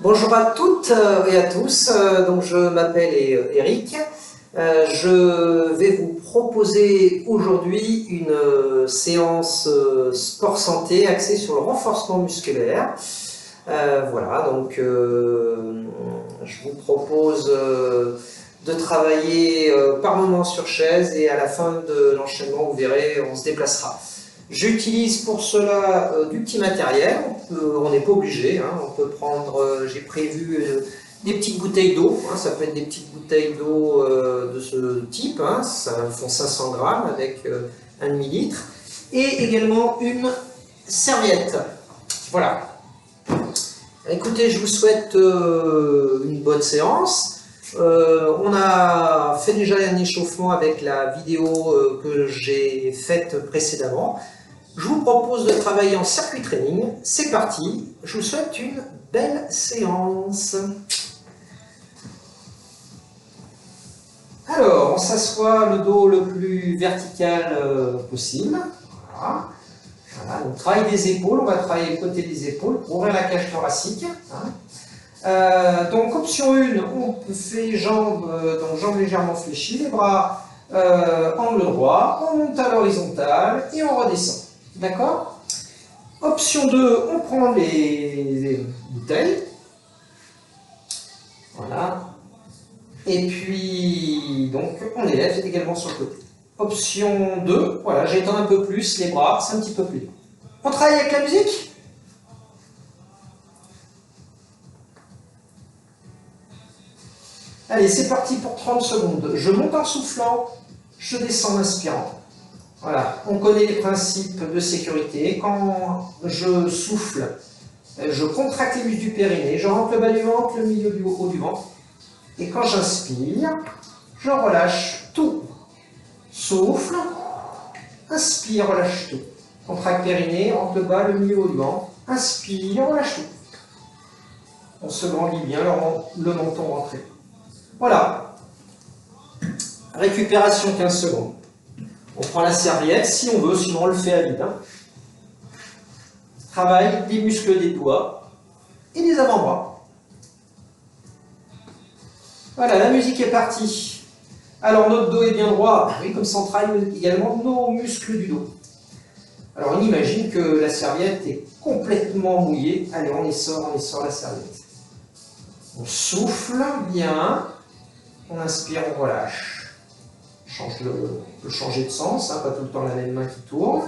Bonjour à toutes et à tous, donc je m'appelle Eric. Je vais vous proposer aujourd'hui une séance sport santé axée sur le renforcement musculaire. Voilà, donc je vous propose de travailler par moment sur chaise et à la fin de l'enchaînement, vous verrez, on se déplacera. J'utilise pour cela du petit matériel, on n'est pas obligé, hein, on peut prendre, j'ai prévu des petites bouteilles d'eau, hein, ça peut être des petites bouteilles d'eau de ce type, hein, ça font 500 grammes avec 1 demi-litre, et également une serviette. Voilà. Écoutez, je vous souhaite une bonne séance. On a fait déjà un échauffement avec la vidéo que j'ai faite précédemment. Je vous propose de travailler en circuit training. C'est parti, je vous souhaite une belle séance. Alors, on s'assoit le dos le plus vertical possible. Voilà. Voilà, donc travail des épaules, on va travailler le côté des épaules pour ouvrir la cage thoracique. Hein. Donc option 1, on fait jambes, donc jambes légèrement fléchies, les bras angle droit, on monte à l'horizontale et on redescend. D'accord? Option 2, on prend les bouteilles. Voilà. Et puis, donc, on élève également sur le côté. Option 2, voilà, j'étends un peu plus les bras, c'est un petit peu plus dur. On travaille avec la musique? Allez, c'est parti pour 30 secondes. Je monte en soufflant, je descends en inspirant. Voilà, on connaît les principes de sécurité. Quand je souffle, je contracte les muscles du périnée, je rentre le bas du ventre, le milieu du haut du ventre. Et quand j'inspire, je relâche tout. Souffle, inspire, relâche tout. Contracte périnée, rentre le bas, le milieu, haut du ventre. Inspire, relâche tout. On se grandit bien, le menton rentré. Voilà. Récupération 15 secondes. On prend la serviette si on veut, sinon on le fait à vide. Hein. Travail des muscles des doigts et des avant-bras. Voilà, la musique est partie. Alors notre dos est bien droit, oui, comme ça on travaille également nos muscles du dos. Alors on imagine que la serviette est complètement mouillée. Allez, on essore la serviette. On souffle bien, on inspire, on relâche. On peut changer de sens, hein, pas tout le temps la même main qui tourne.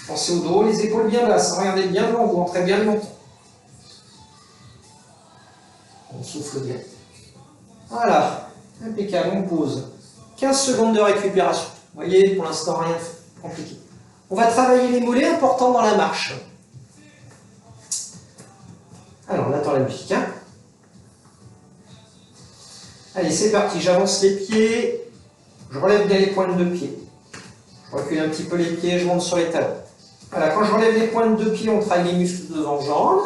Pensez au dos, les épaules bien basses, regardez bien devant vous, entrez bien le menton. On souffle bien. Voilà, impeccable, on pose. 15 secondes de récupération. Vous voyez, pour l'instant, rien de compliqué. On va travailler les mollets importants dans la marche. Alors, on attend la musique. Hein. Allez, c'est parti, j'avance les pieds. Je relève bien les pointes de pied. Je recule un petit peu les pieds, je monte sur les talons. Voilà, quand je relève les pointes de pied, on travaille les muscles devant jambes.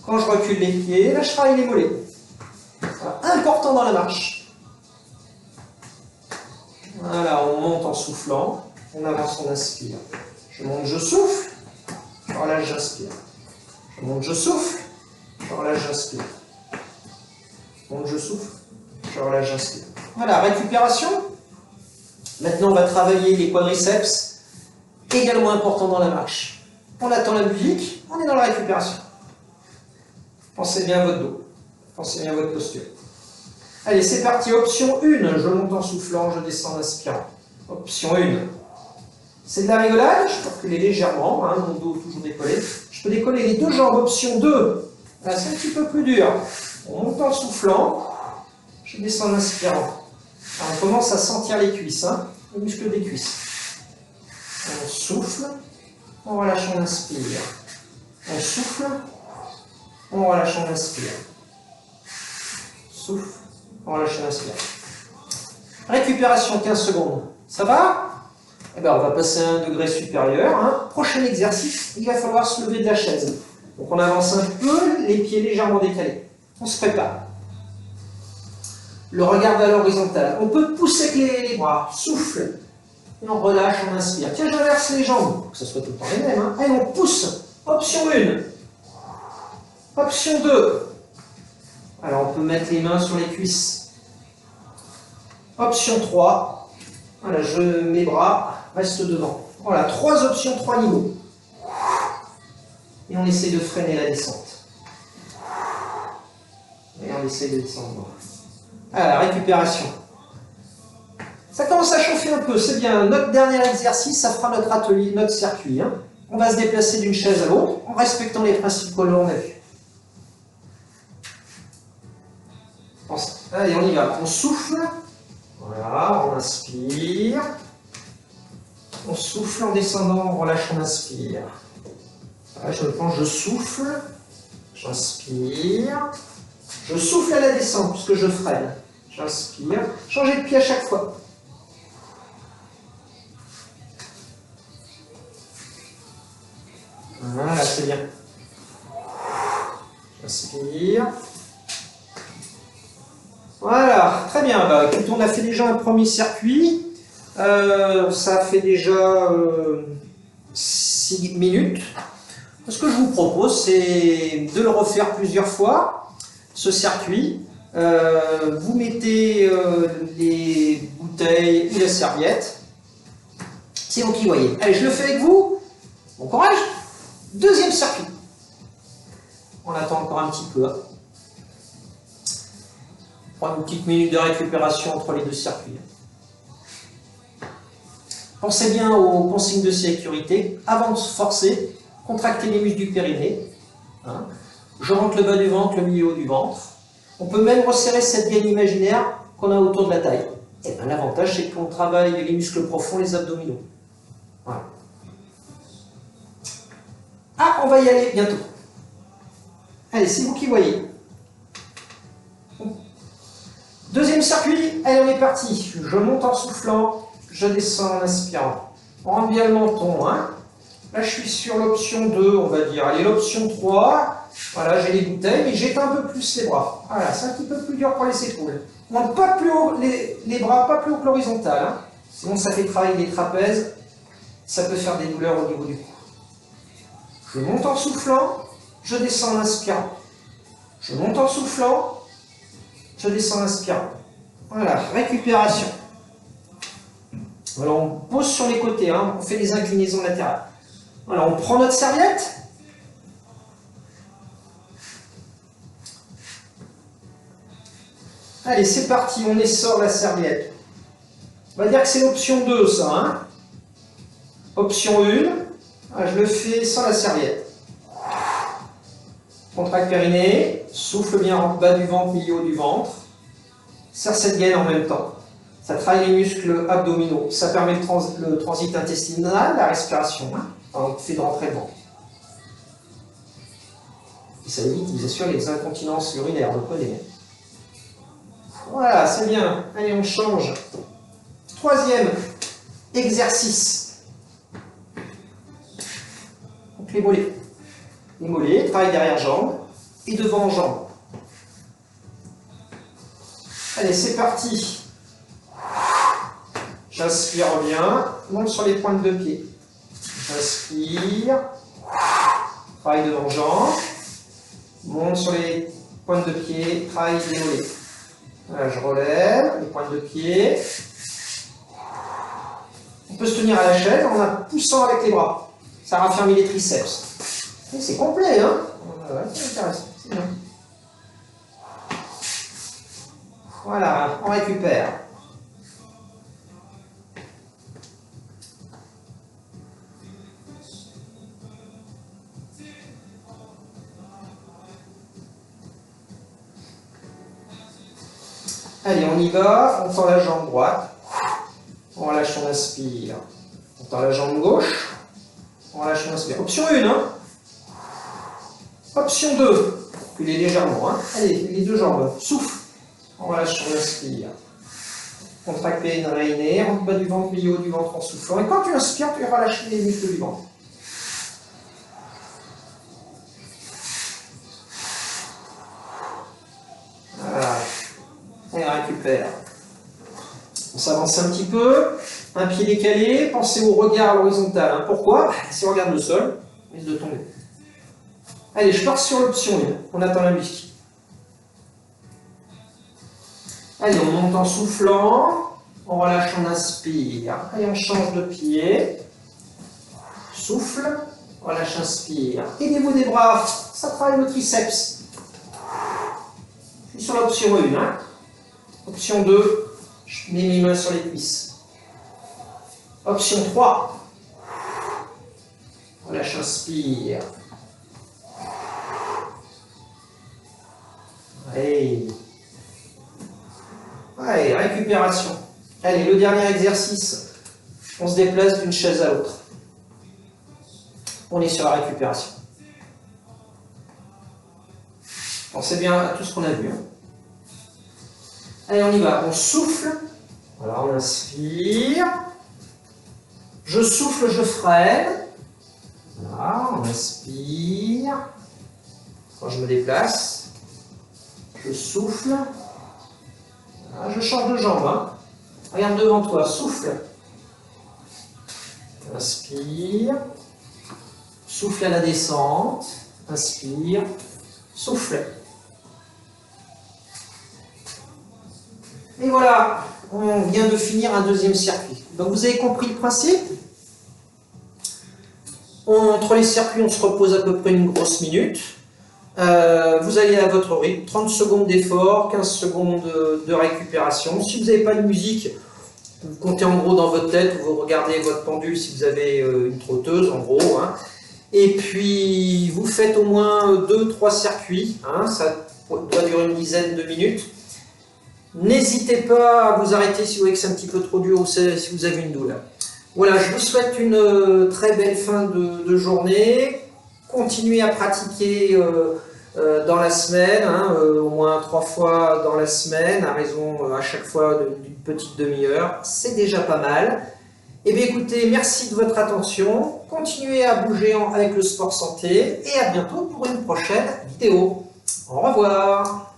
Quand je recule les pieds, là je travaille les mollets. Voilà, important dans la marche. Voilà, on monte en soufflant, on avance, on inspire. Je monte, je souffle, je relâche, j'inspire. Je monte, je souffle, je relâche, j'inspire. Je monte, je souffle, je relâche, j'inspire. Voilà, récupération. Maintenant, on va travailler les quadriceps, également important dans la marche. On attend la musique, on est dans la récupération. Pensez bien à votre dos, pensez bien à votre posture. Allez, c'est parti. Option 1, je monte en soufflant, je descends en inspirant. Option 1. C'est de la rigolade, je peux reculer légèrement, hein, mon dos toujours décollé. Je peux décoller les deux jambes. Option 2, c'est un petit peu plus dur. On monte en soufflant, je descends en inspirant. Alors, on commence à sentir les cuisses, hein, les muscles des cuisses. On souffle, on relâche, on inspire. On souffle, on relâche, on inspire. Souffle, on relâche, on inspire. Récupération 15 secondes. Ça va? Eh bien, on va passer à un degré supérieur. Hein. Prochain exercice, il va falloir se lever de la chaise. Donc on avance un peu, les pieds légèrement décalés. On se prépare. Le regard vers l'horizontale. On peut pousser avec les bras. Souffle. Et on relâche, on inspire. Tiens, j'inverse les jambes. Pour que ce soit tout le temps les mêmes. Hein. Allez, on pousse. Option 1. Option 2. Alors on peut mettre les mains sur les cuisses. Option 3. Voilà, mes bras restent devant. Voilà, 3 options, 3 niveaux. Et on essaie de freiner la descente. Et on essaie de descendre. Ah, la récupération. Ça commence à chauffer un peu, c'est bien. Notre dernier exercice, ça fera notre atelier, notre circuit. Hein. On va se déplacer d'une chaise à l'autre en respectant les principes que l'on a vus. Allez, on y va. On souffle. Voilà, on inspire. On souffle en descendant, on relâche, on inspire. Voilà, je souffle. J'inspire. Je souffle à la descente puisque je freine. J'inspire. Changez de pied à chaque fois. Voilà, c'est bien. J'inspire. Voilà, très bien. Bah, écoute, on a fait déjà un premier circuit. Ça fait déjà 6 minutes. Ce que je vous propose, c'est de le refaire plusieurs fois, ce circuit. Vous mettez les bouteilles et la serviette. C'est vous qui voyez. Allez, je le fais avec vous. Bon courage. Deuxième circuit. On attend encore un petit peu. Hein. Prendre une petite minute de récupération entre les deux circuits. Pensez bien aux consignes de sécurité. Avant de se forcer, contractez les muscles du périnée. Hein. Je rentre le bas du ventre, le milieu du ventre. On peut même resserrer cette gaine imaginaire qu'on a autour de la taille. Et bien, l'avantage, c'est qu'on travaille les muscles profonds, les abdominaux. Voilà. Ah, on va y aller bientôt. Allez, c'est vous qui voyez. Deuxième circuit, allez, on est parti. Je monte en soufflant, je descends en inspirant. On rentre bien le menton. Hein. Là, je suis sur l'option 2, on va dire. Allez, l'option 3. Voilà, j'ai les bouteilles, mais j'étends un peu plus les bras. Voilà, c'est un petit peu plus dur pour les épaules. On monte pas plus haut, les bras pas plus haut que l'horizontale. Hein. Sinon, ça fait travailler les trapèzes. Ça peut faire des douleurs au niveau du cou. Je monte en soufflant, je descends en inspirant. Je monte en soufflant, je descends en inspirant. Voilà, récupération. Voilà, on pose sur les côtés, hein, on fait des inclinaisons latérales. Voilà, on prend notre serviette. Allez, c'est parti, on essore la serviette. On va dire que c'est l'option 2, ça. Hein. Option 1. Je le fais sans la serviette. Contracte périnée, souffle bien en bas du ventre, milieu du ventre. Serre cette gaine en même temps. Ça travaille les muscles abdominaux. Ça permet le transit intestinal, la respiration. Hein, on fait de rentrer le ventre. Et ça évite, bien sûr, les incontinences urinaires, vous connaissez. Voilà, c'est bien. Allez, on change. Troisième exercice. Donc les mollets. Les mollets, travail derrière jambe et devant jambe. Allez, c'est parti. J'inspire bien, monte sur les pointes de pied. J'inspire, travail devant jambe, monte sur les pointes de pied, travail des mollets. Voilà, je relève les pointes de pied. On peut se tenir à la chaise en poussant avec les bras. Ça raffermit les triceps. C'est complet, hein? Ouais, c'est intéressant, c'est bien. Voilà, on récupère. Allez, on y va, on tend la jambe droite, on relâche, on inspire. On tend la jambe gauche, on relâche, on inspire. Option 1, hein. Option 2, reculez légèrement, hein. Allez, les deux jambes, souffle, on relâche, on inspire. Contracte périnée, rentre bas du ventre, milieu du ventre en soufflant. Et quand tu inspires, tu relâches les muscles du ventre. Voilà. Et on récupère. On s'avance un petit peu. Un pied décalé. Pensez au regard à l'horizontale. Hein. Pourquoi? Si on regarde le sol, on risque de tomber. Allez, je pars sur l'option 1. On attend la musique. Allez, on monte en soufflant, on relâche, on inspire. Allez, on change de pied. Souffle, relâche, inspire. Aidez-vous des bras, ça travaille le triceps. Je suis sur l'option 1. Hein. Option 2, je mets mes mains sur les cuisses. Option 3. Relâche, inspire. Allez. Allez, récupération. Allez, le dernier exercice. On se déplace d'une chaise à l'autre. On est sur la récupération. Pensez bien à tout ce qu'on a vu. Hein. Allez, on y va. On souffle. Voilà, on inspire. Je souffle, je freine. Voilà, on inspire. Quand je me déplace, je souffle. Voilà, je change de jambe. Hein. Regarde devant toi, souffle. Inspire. Souffle à la descente. Inspire. Souffle. Et voilà, on vient de finir un deuxième circuit. Donc vous avez compris le principe. Entre les circuits, on se repose à peu près une grosse minute. Vous allez à votre rythme, 30 secondes d'effort, 15 secondes de récupération. Si vous n'avez pas de musique, vous comptez en gros dans votre tête, vous regardez votre pendule si vous avez une trotteuse en gros. Hein. Et puis vous faites au moins 2-3 circuits, hein. Ça doit durer une dizaine de minutes. N'hésitez pas à vous arrêter si vous voyez que c'est un petit peu trop dur ou si vous avez une douleur. Voilà, je vous souhaite une très belle fin de journée. Continuez à pratiquer dans la semaine, hein, au moins 3 fois dans la semaine, à raison à chaque fois d'une petite demi-heure. C'est déjà pas mal. Eh bien écoutez, merci de votre attention. Continuez à bouger avec le sport santé et à bientôt pour une prochaine vidéo. Au revoir.